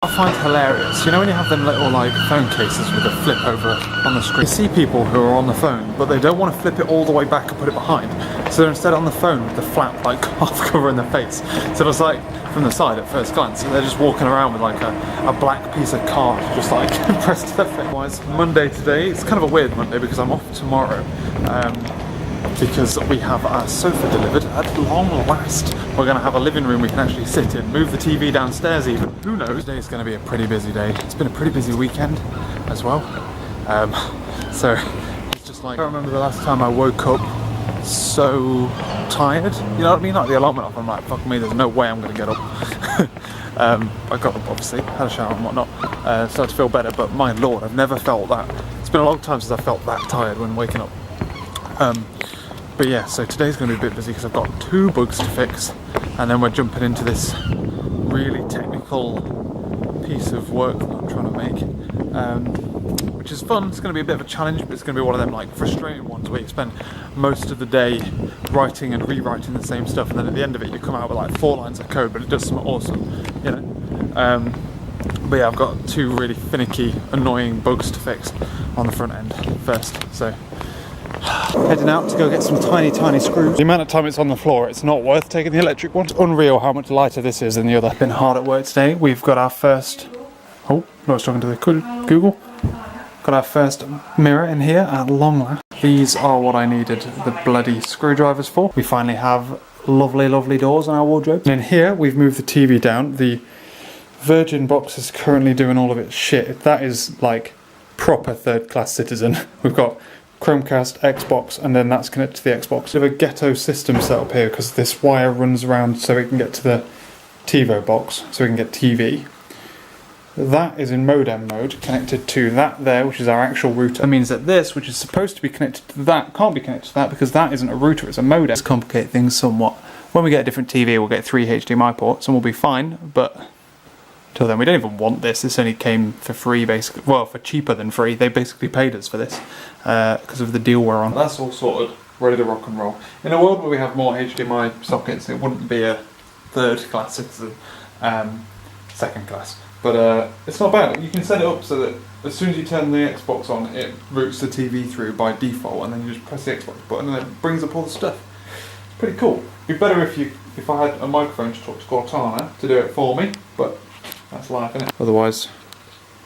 I find hilarious, you know when you have them little like phone cases with a flip over on the screen? You see people who are on the phone, but they don't want to flip it all the way back and put it behind. So they're instead on the phone with the flap like half covering their face. So it's like from the side at first glance, and they're just walking around with like a black piece of card just like pressed to their face. Otherwise, Monday today, it's kind of a weird Monday because I'm off tomorrow. Because we have our sofa delivered at long last. We're going to have a living room we can actually sit in, move the TV downstairs even. Who knows? Today's going to be a pretty busy day. It's been a pretty busy weekend as well. So it's just like, I don't remember the last time I woke up so tired. You know what I mean? Like the alarm went off, I'm like, fuck me, there's no way I'm going to get up. I got up obviously, had a shower and whatnot, started to feel better, but my lord, I've never felt that. It's been a long time since I felt that tired when waking up. But yeah, so today's going to be a bit busy because I've got 2 bugs to fix, and then we're jumping into this really technical piece of work that I'm trying to make, which is fun. It's going to be a bit of a challenge, but it's going to be one of them like frustrating ones where you spend most of the day writing and rewriting the same stuff, and then at the end of it you come out with like 4 lines of code, but it does something awesome, you know. But yeah, I've got 2 really finicky, annoying bugs to fix on the front end first, so heading out to go get some tiny screws. The amount of time it's on the floor, it's not worth taking the electric one. It's unreal how much lighter this is than the other. Been hard at work today. We've got our first, oh, I was talking to the Google. Got our first mirror in here at long last. These are what I needed the bloody screwdrivers for. We finally have lovely doors on our wardrobe. And in here, we've moved the TV down. The Virgin box is currently doing all of its shit. That is like proper third-class citizen. We've got Chromecast, Xbox, and then that's connected to the Xbox. We have a ghetto system set up here because this wire runs around so we can get to the TiVo box, so we can get TV. That is in modem mode, connected to that there, which is our actual router. That means that this, which is supposed to be connected to that, can't be connected to that because that isn't a router, it's a modem. Let's complicate things somewhat. When we get a different TV, we'll get 3 HDMI ports and we'll be fine, but till then, we don't even want this. This only came for free, basically. Well, for cheaper than free. They basically paid us for this because of the deal we're on. That's all sorted, ready to rock and roll. In a world where we have more HDMI sockets, it wouldn't be a third-class citizen, second class. But it's not bad. You can set it up so that as soon as you turn the Xbox on, it routes the TV through by default, and then you just press the Xbox button, and it brings up all the stuff. It's pretty cool. It'd be better if I had a microphone to talk to Cortana to do it for me, but that's life, isn't it? Otherwise,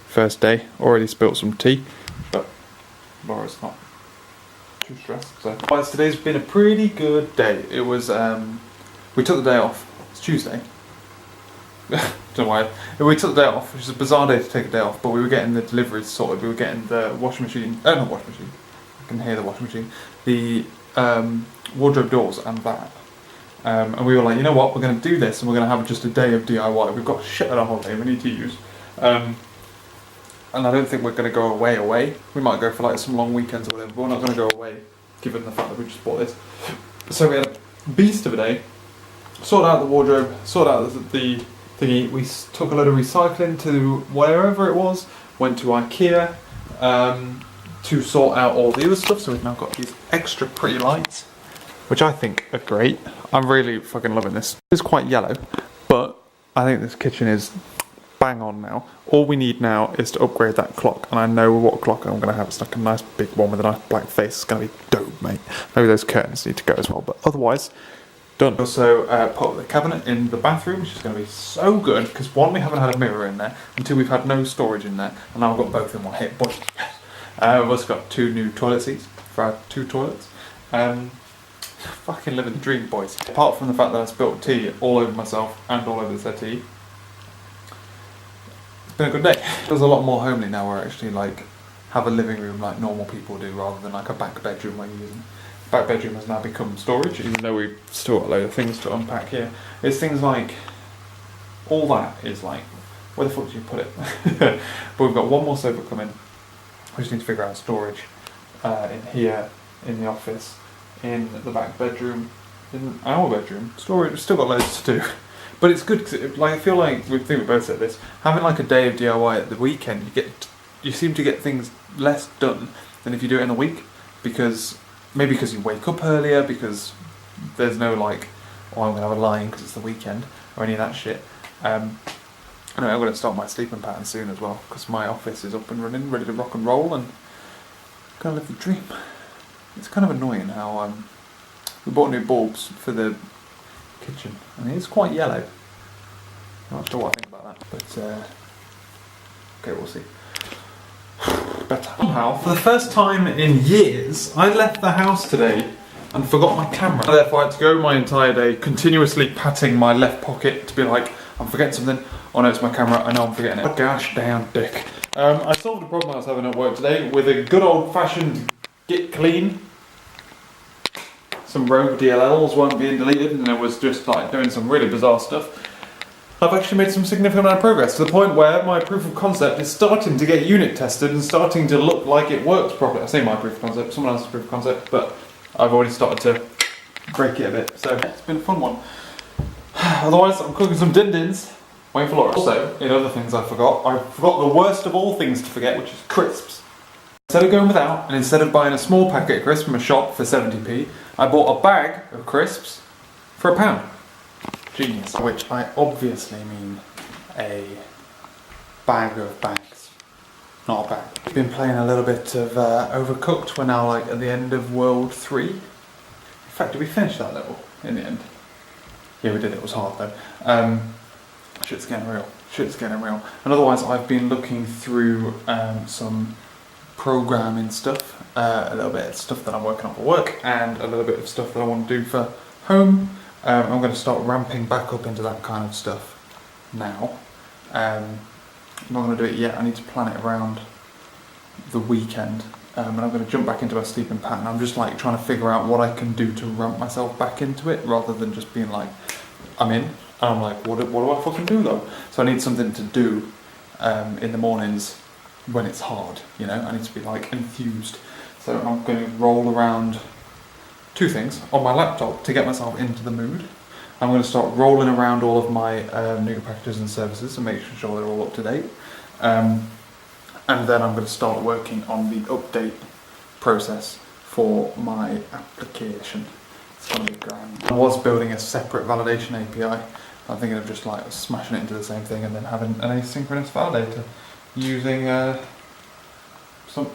first day, already spilt some tea, but Laura's not too stressed. So, otherwise, today's been a pretty good day. It was, we took the day off. It's Tuesday. Don't know why. We took the day off, which is a bizarre day to take a day off, but we were getting the deliveries sorted. We were getting the washing machine, not washing machine, I can hear the washing machine, the wardrobe doors and that. And we were like, you know what, we're going to do this and we're going to have just a day of DIY. We've got shit on our holiday we need to use. And I don't think we're going to go away. We might go for like some long weekends or whatever, but we're not going to go away given the fact that we just bought this. So we had a beast of a day. Sorted out the wardrobe, sorted out the thingy. We took a load of recycling to wherever it was, went to IKEA to sort out all the other stuff. So we've now got these extra pretty lights, which I think are great. I'm really fucking loving this. It's quite yellow, but I think this kitchen is bang on now. All we need now is to upgrade that clock, and I know what clock I'm going to have. It's like a nice big one with a nice black face. It's going to be dope, mate. Maybe those curtains need to go as well, but otherwise, done. Also put up the cabinet in the bathroom, which is going to be so good, because one, we haven't had a mirror in there, and 2, we've had no storage in there, and now I've got both in one hit. But we've also got 2 new toilet seats for our 2 toilets. Fucking living the dream, boys. Apart from the fact that I spilled tea all over myself and all over the settee, it's been a good day. There's a lot more homely now where I actually like have a living room like normal people do rather than like a back bedroom where you're using. Back bedroom has now become storage, even though we've still got a load of things to unpack here. It's things like, all that is like, where the fuck do you put it? But we've got one more sofa coming. We just need to figure out storage in here, in the office, in the back bedroom, in our bedroom. Storage, we've still got loads to do. But it's good because like, I feel like, we both said this, having like a day of DIY at the weekend, you seem to get things less done than if you do it in a week, because maybe because you wake up earlier, because there's no like, oh, I'm going to have a lie-in because it's the weekend, or any of that shit. Anyway, I'm going to start my sleeping pattern soon as well, because my office is up and running, ready to rock and roll, and going to live the dream. It's kind of annoying how we bought new bulbs for the kitchen, and it's quite yellow. I'm not sure what I think about that, but okay, we'll see. Better. Somehow, for the first time in years, I left the house today and forgot my camera. Therefore, I had to go my entire day continuously patting my left pocket to be like, I'm forgetting something. Oh no, it's my camera. I know I'm forgetting it. Gosh damn dick. I solved the problem I was having at work today with a good old-fashioned git clean. Some rogue DLLs weren't being deleted, and it was just like doing some really bizarre stuff. I've actually made some significant amount of progress to the point where my proof of concept is starting to get unit tested and starting to look like it works properly. I say my proof of concept, someone else's proof of concept, but I've already started to break it a bit, so it's been a fun one. Otherwise, I'm cooking some din-dins, waiting for Laura. Also, in other things I forgot the worst of all things to forget, which is crisps. Instead of going without, and instead of buying a small packet of crisps from a shop for 70p, I bought a bag of crisps for £1. Genius. Which I obviously mean a bag of bags, not a bag. I've been playing a little bit of Overcooked. We're now like at the end of World 3. In fact, did we finish that level in the end? Yeah, we did. It was hard though. Shit's getting real. Shit's getting real. And otherwise, I've been looking through some programming stuff, a little bit of stuff that I'm working on for work, and a little bit of stuff that I want to do for home. I'm going to start ramping back up into that kind of stuff now. I'm not going to do it yet. I need to plan it around the weekend, and I'm going to jump back into my sleeping pattern. I'm just like trying to figure out what I can do to ramp myself back into it, rather than just being like, I'm in, and I'm like, what do I fucking do though? So I need something to do in the mornings when it's hard, you know? I need to be like enthused. So I'm going to roll around two things on my laptop to get myself into the mood. I'm going to start rolling around all of my new packages and services and make sure they're all up to date. And then I'm going to start working on the update process for my application. It's going to be grand. I was building a separate validation API. I'm thinking of just like smashing it into the same thing and then having an asynchronous validator using some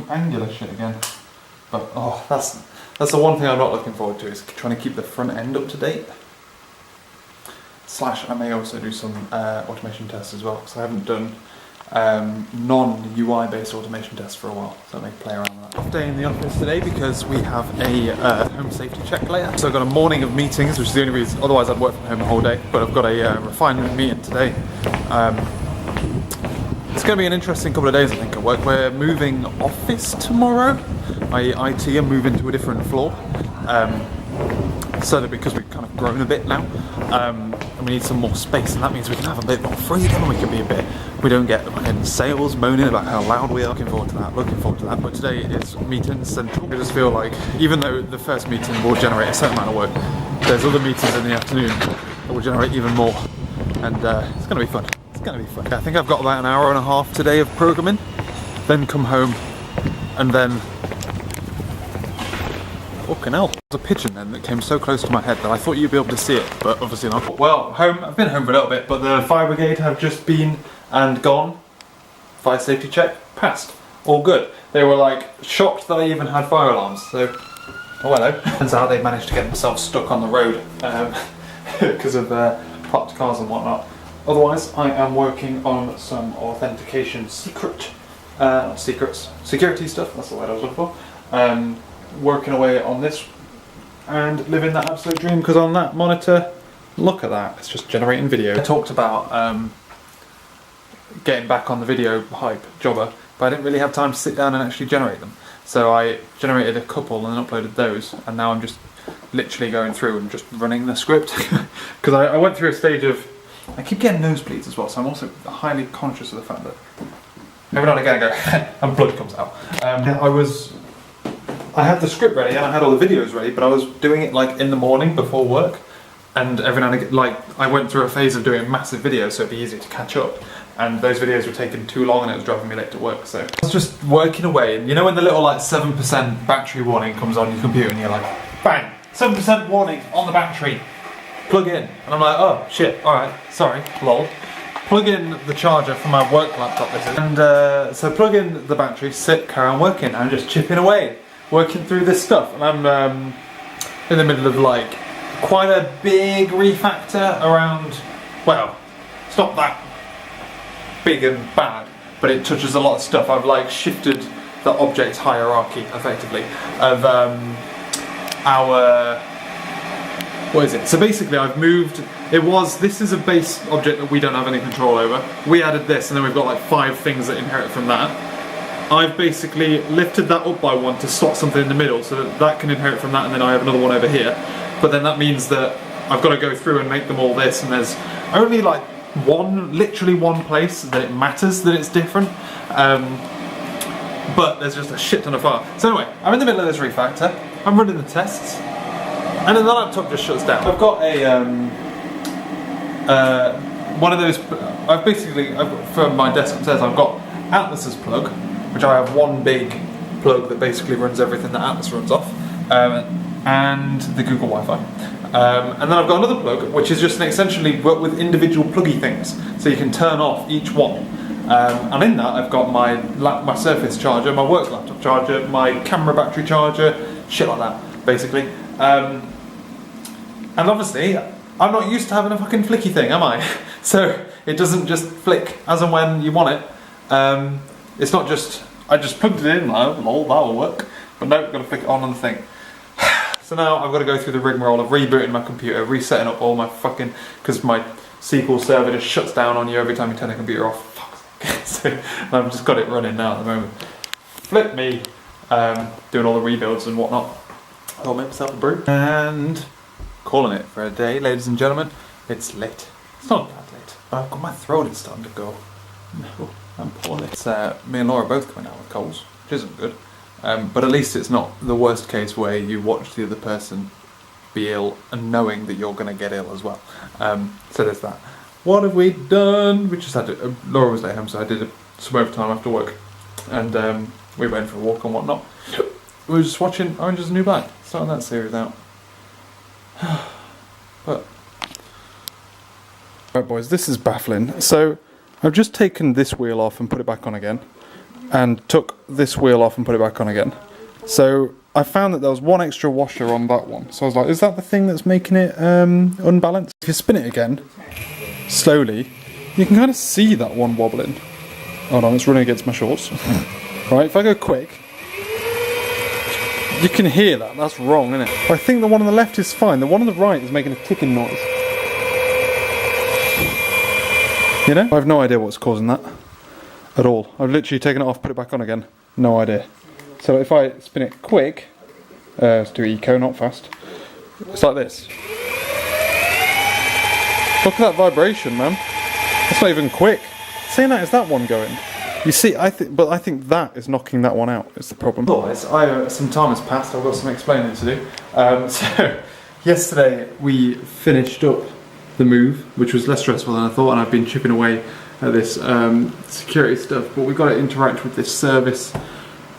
Angular shit again. But oh, that's the one thing I'm not looking forward to, is trying to keep the front end up to date. / I may also do some automation tests as well, because I haven't done non-UI based automation tests for a while, so I may play around with that. Off day in the office today because we have a home safety check later. So I've got a morning of meetings, which is the only reason, otherwise I'd work from home the whole day, but I've got a refinement meeting today. It's going to be an interesting couple of days, I think, at work. We're moving office tomorrow. My IT are moving to a different floor. So that because we've kind of grown a bit now, and we need some more space, and that means we can have a bit more freedom, and we can be a bit, we don't get fucking sales moaning about how loud we are. Looking forward to that. But today is meeting central. I just feel like, even though the first meeting will generate a certain amount of work, there's other meetings in the afternoon that will generate even more, and it's going to be fun. I think I've got about an hour and a half today of programming, then come home, and then fucking hell. There's a pigeon then that came so close to my head that I thought you'd be able to see it, but obviously not. Well, home. I've been home for a little bit, but the fire brigade have just been and gone. Fire safety check passed. All good. They were like shocked that I even had fire alarms. So, oh hello. Turns out they managed to get themselves stuck on the road because of parked cars and whatnot. Otherwise, I am working on some authentication security stuff, that's the word I was looking for. Working away on this and living that absolute dream, because on that monitor, look at that, it's just generating video. I talked about getting back on the video hype jobber, but I didn't really have time to sit down and actually generate them. So I generated a couple and then uploaded those, and now I'm just literally going through and just running the script. Because I went through a stage of, I keep getting nosebleeds as well, so I'm also highly conscious of the fact that every now and again I go and blood comes out. I had the script ready and I had all the videos ready, but I was doing it like in the morning before work, and every now and again, like, I went through a phase of doing massive videos so it'd be easier to catch up, and those videos were taking too long and it was driving me late to work. So I was just working away, and you know when the little like 7% battery warning comes on your computer and you're like, bang, 7% warning on the battery. plug in. And I'm like, oh shit, alright, sorry, lol. Plug in the charger for my work laptop this is. And so plug in the battery, sit, carry on working. I'm just chipping away, working through this stuff. And I'm in the middle of like quite a big refactor around, well, it's not that big and bad, but it touches a lot of stuff. I've like shifted the object hierarchy effectively of our, what is it? So basically I've moved, this is a base object that we don't have any control over. We added this and then we've got like 5 things that inherit from that. I've basically lifted that up by 1 to slot something in the middle so that that can inherit from that, and then I have another one over here. But then that means that I've got to go through and make them all this, and there's only like literally one place that it matters that it's different. But there's just a shit ton of file. So anyway, I'm in the middle of this refactor, I'm running the tests, and then the laptop just shuts down. I've got a, one of those, for my desk upstairs, I've got Atlas's plug, which I have one big plug that basically runs everything that Atlas runs off, and the Google Wi-Fi. And then I've got another plug, which is just essentially work with individual pluggy things, so you can turn off each one. And in that I've got my Surface charger, my work laptop charger, my camera battery charger, shit like that, basically. And obviously, I'm not used to having a fucking flicky thing, am I? So it doesn't just flick as and when you want it. It's not just, I just plugged it in, lol, that'll work. But no, I've got to flick it on the thing. So now I've got to go through the rigmarole of rebooting my computer, resetting up all my fucking, because my SQL server just shuts down on you every time you turn the computer off. So I've just got it running now at the moment. Flip me, doing all the rebuilds and whatnot. I'll make myself a brew. And calling it for a day, ladies and gentlemen. It's late. It's not that late, but I've got my throat is starting to go. No, I'm poorly. It's me and Laura both coming out with colds, which isn't good. But at least it's not the worst case where you watch the other person be ill and knowing that you're going to get ill as well. So there's that. What have we done? We just had to, Laura was at home, so I did some overtime after work, and we went for a walk and whatnot. We were just watching Orange is the New Black, starting that series out. But right, boys, this is baffling. So I've just taken this wheel off and put it back on again, and took this wheel off and put it back on again. So I found that there was one extra washer on that one. So I was like, is that the thing that's making it unbalanced? If you spin it again, slowly, you can kind of see that one wobbling. Hold on, it's running against my shorts. Right, if I go quick, you can hear that. That's wrong, isn't it? I think the one on the left is fine. The one on the right is making a ticking noise. You know? I have no idea what's causing that at all. I've literally taken it off, put it back on again. No idea. So if I spin it quick, let's do eco, not fast. It's like this. Look at that vibration, man. That's not even quick. Saying that, is that one going? You see, I think that is knocking that one out. Is the problem. Otherwise, some time has passed. I've got some explaining to do. So yesterday we finished up the move, which was less stressful than I thought, and I've been chipping away at this security stuff. But we've got to interact with this service,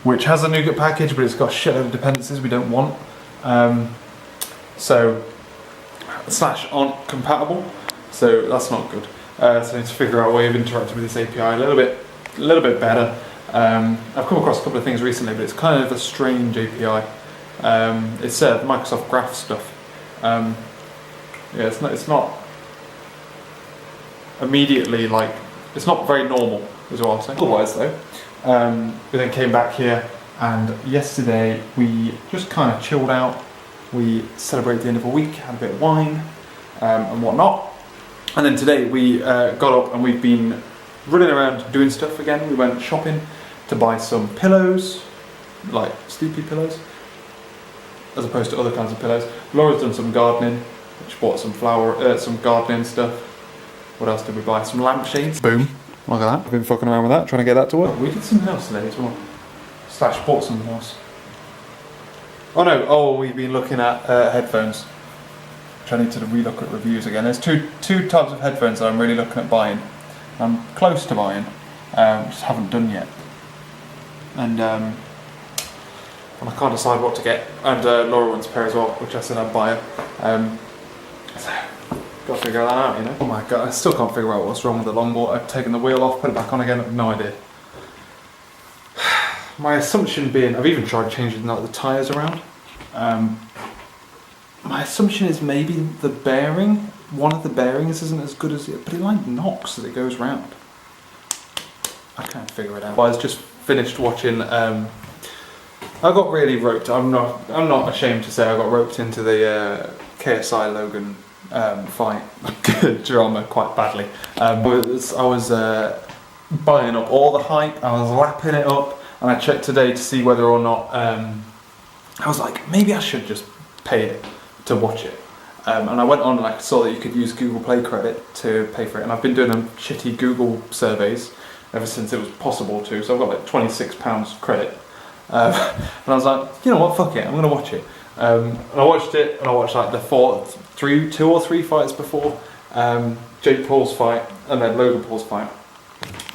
which has a NuGet package, but it's got a shitload of dependencies we don't want. So / aren't compatible. So that's not good. So I need to figure out a way of interacting with this API a little bit better. I've come across a couple of things recently, but it's kind of a strange API. It's Microsoft Graph stuff. Yeah, it's not immediately like, it's not very normal, is what I'll say. Otherwise though, we then came back here, and yesterday we just kind of chilled out. We celebrated the end of a week, had a bit of wine and whatnot. And then today we got up and we've been running around doing stuff again. We went shopping to buy some pillows, like sleepy pillows, as opposed to other kinds of pillows. Laura's done some gardening, she bought some some gardening stuff. What else did we buy? Some lampshades. Boom. Look at that. I've been fucking around with that, trying to get that to work. We did something else today as well. / bought something else. We've been looking at headphones. Which I need to relook at reviews again. There's two types of headphones that I'm really looking at buying. I'm close to buying, just haven't done yet. And I can't decide what to get. And Laura wants a pair as well, which I said I'd buy her. So Got to figure that out, you know. Oh my god, I still can't figure out what's wrong with the longboard. I've taken the wheel off, put it back on again, I have no idea. My assumption being, I've even tried changing like the tyres around. My assumption is maybe the bearing, one of the bearings isn't as good as it, but it like knocks as it goes round. I can't figure it out. I was just finished watching, I got really roped, I'm not ashamed to say I got roped into the KSI Logan fight drama quite badly. I was buying up all the hype, I was lapping it up, and I checked today to see whether or not, I was like, maybe I should just pay it to watch it. And I went on and I saw that you could use Google Play credit to pay for it, and I've been doing shitty Google surveys ever since it was possible to, so I've got like £26 credit. And I was like, you know what, fuck it, I'm going to watch it. And I watched it, and I watched like the two or three fights before, Jake Paul's fight, and then Logan Paul's fight.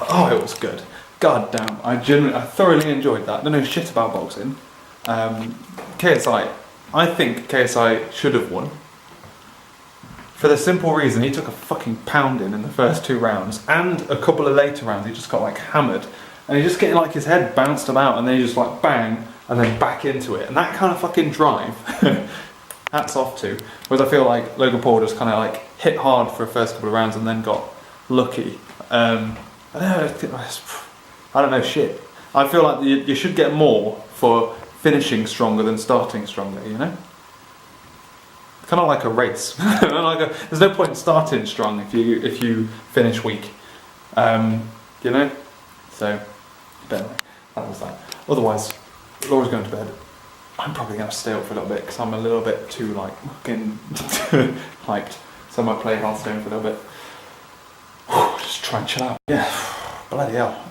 Oh, it was good. God damn, I thoroughly enjoyed that. I don't know shit about boxing. KSI, I think KSI should have won. For the simple reason, he took a fucking pounding in the first 2 rounds, and a couple of later rounds he just got like hammered, and he just getting like his head bounced about, and then he just like bang, and then back into it, and that kind of fucking drive, hats off to. Whereas I feel like Logan Paul just kind of like hit hard for the first couple of rounds and then got lucky. I don't know shit. I feel like you should get more for finishing stronger than starting stronger, you know? Kind of like a race. There's no point in starting strong if you finish weak, you know. So, but anyway, that was that. Otherwise, Laura's going to bed. I'm probably going to stay up for a little bit because I'm a little bit too like fucking hyped. So I might play Hearthstone for a little bit. Just try and chill out. Yeah, bloody hell,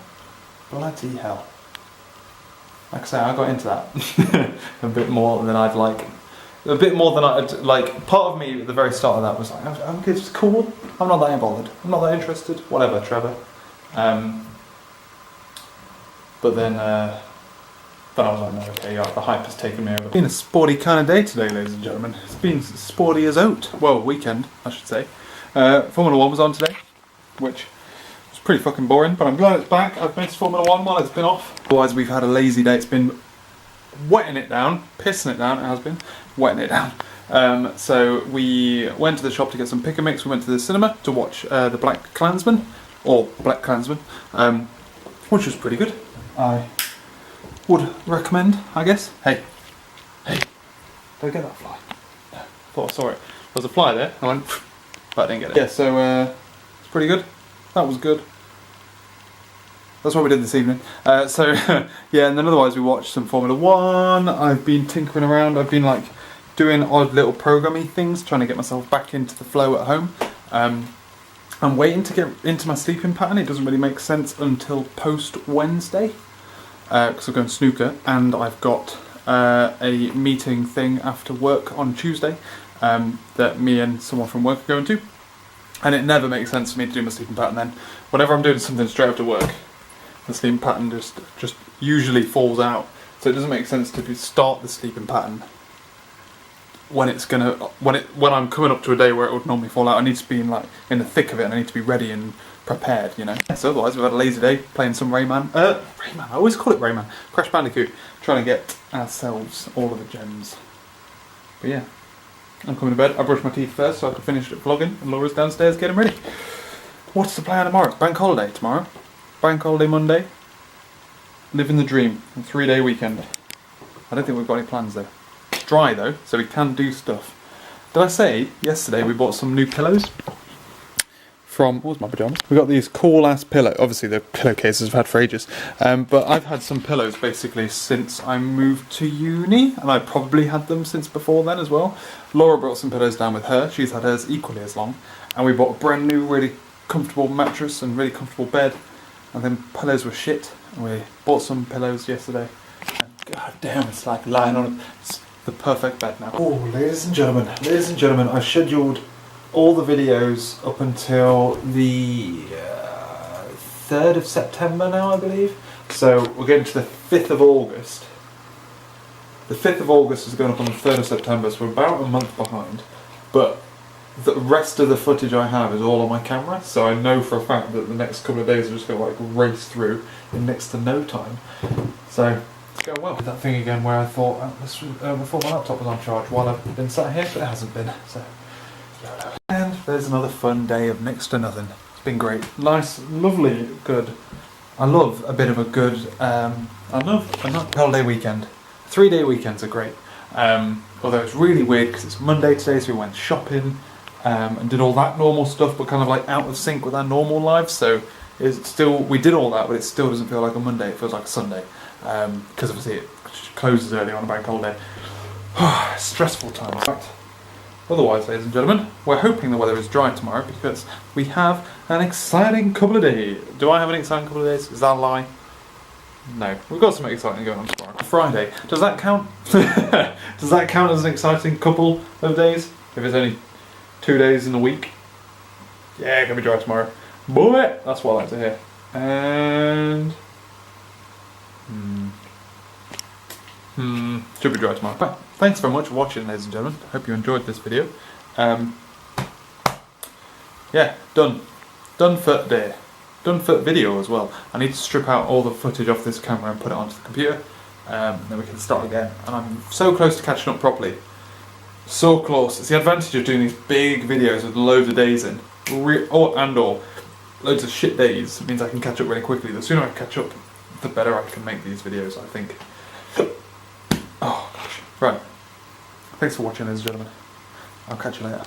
bloody hell. Like I say, I got into that a bit more than I'd like. A bit more than I'd like. Part of me at the very start of that was like, okay, it's cool. I'm not that bothered. I'm not that interested. Whatever, Trevor. But then I was like, no, okay, the hype has taken me over. It's been a sporty kind of day today, ladies and gentlemen. It's been sporty as oat. Well, weekend, I should say. Formula 1 was on today, which was pretty fucking boring, but I'm glad it's back. I've missed Formula 1 while it's been off. Otherwise, we've had a lazy day. It's been wetting it down, pissing it down, it has been, wetting it down. So we went to the shop to get some pick and mix. We went to the cinema to watch the Black Klansman, which was pretty good. I would recommend, I guess. Hey, don't get that fly. No, thought I saw it. There was a fly there, I went, but I didn't get it. Yeah, so it's pretty good. That was good. That's what we did this evening. Yeah, and then otherwise we watched some Formula 1. I've been tinkering around. I've been like doing odd little programming things, trying to get myself back into the flow at home. I'm waiting to get into my sleeping pattern. It doesn't really make sense until post Wednesday, because I'm going snooker, and I've got a meeting thing after work on Tuesday that me and someone from work are going to. And it never makes sense for me to do my sleeping pattern then. Whenever I'm doing something straight after work, the sleeping pattern just usually falls out. So it doesn't make sense to start the sleeping pattern when I'm coming up to a day where it would normally fall out. I need to be in the thick of it, and I need to be ready and prepared, you know. So otherwise we've had a lazy day playing some Rayman. I always call it Rayman. Crash Bandicoot, trying to get ourselves all of the gems. But yeah, I'm coming to bed. I brushed my teeth first so I could finish vlogging, and Laura's downstairs getting ready. What's the plan tomorrow? It's bank holiday tomorrow. Bank holiday Monday. Living the dream. A 3-day weekend. I don't think we've got any plans though. It's dry though, so we can do stuff. Did I say yesterday we bought some new pillows? What was my pyjamas? We got these cool ass pillows. Obviously the pillowcases I've had for ages. But I've had some pillows basically since I moved to uni, and I probably had them since before then as well. Laura brought some pillows down with her. She's had hers equally as long. And we bought a brand new, really comfortable mattress and really comfortable bed. And then pillows were shit. And we bought some pillows yesterday. And god damn, it's like lying on it. It's the perfect bed now. Oh, ladies and gentlemen, I've scheduled all the videos up until the 3rd of September now, I believe. So we're getting to the 5th of August. The 5th of August is going up on the 3rd of September, so we're about a month behind. But the rest of the footage I have is all on my camera, so I know for a fact that the next couple of days are just going to like race through in next to no time. So it's going well. That thing again where I thought before my laptop was on charge while I've been sat here, but it hasn't been. So. And there's another fun day of next to nothing. It's been great. Nice, lovely, good. I love a bit of a good, I love a holiday weekend. 3-day weekends are great. Although it's really weird because it's Monday today, so we went shopping and did all that normal stuff, but kind of like out of sync with our normal lives. So it's still, we did all that, but it still doesn't feel like a Monday. It feels like a Sunday because obviously it closes early on a bank holiday. Stressful times. Right. Otherwise, ladies and gentlemen, we're hoping the weather is dry tomorrow because we have an exciting couple of days. Do I have an exciting couple of days? Is that a lie? No. We've got something exciting going on tomorrow. Friday. Does that count? Does that count as an exciting couple of days? If it's only 2 days in a week? Yeah, gonna be dry tomorrow. Boy! That's what I like to hear. And... should be dry tomorrow. But thanks very much for watching, ladies and gentlemen. Hope you enjoyed this video. Yeah, done. Done for today. Done for video as well. I need to strip out all the footage off this camera and put it onto the computer. Then we can start again. And I'm so close to catching up properly. So close. It's the advantage of doing these big videos with loads of days in. Loads of shit days. It means I can catch up really quickly. The sooner I catch up, the better I can make these videos, I think. Oh gosh. Right. Thanks for watching, ladies and gentlemen. I'll catch you later.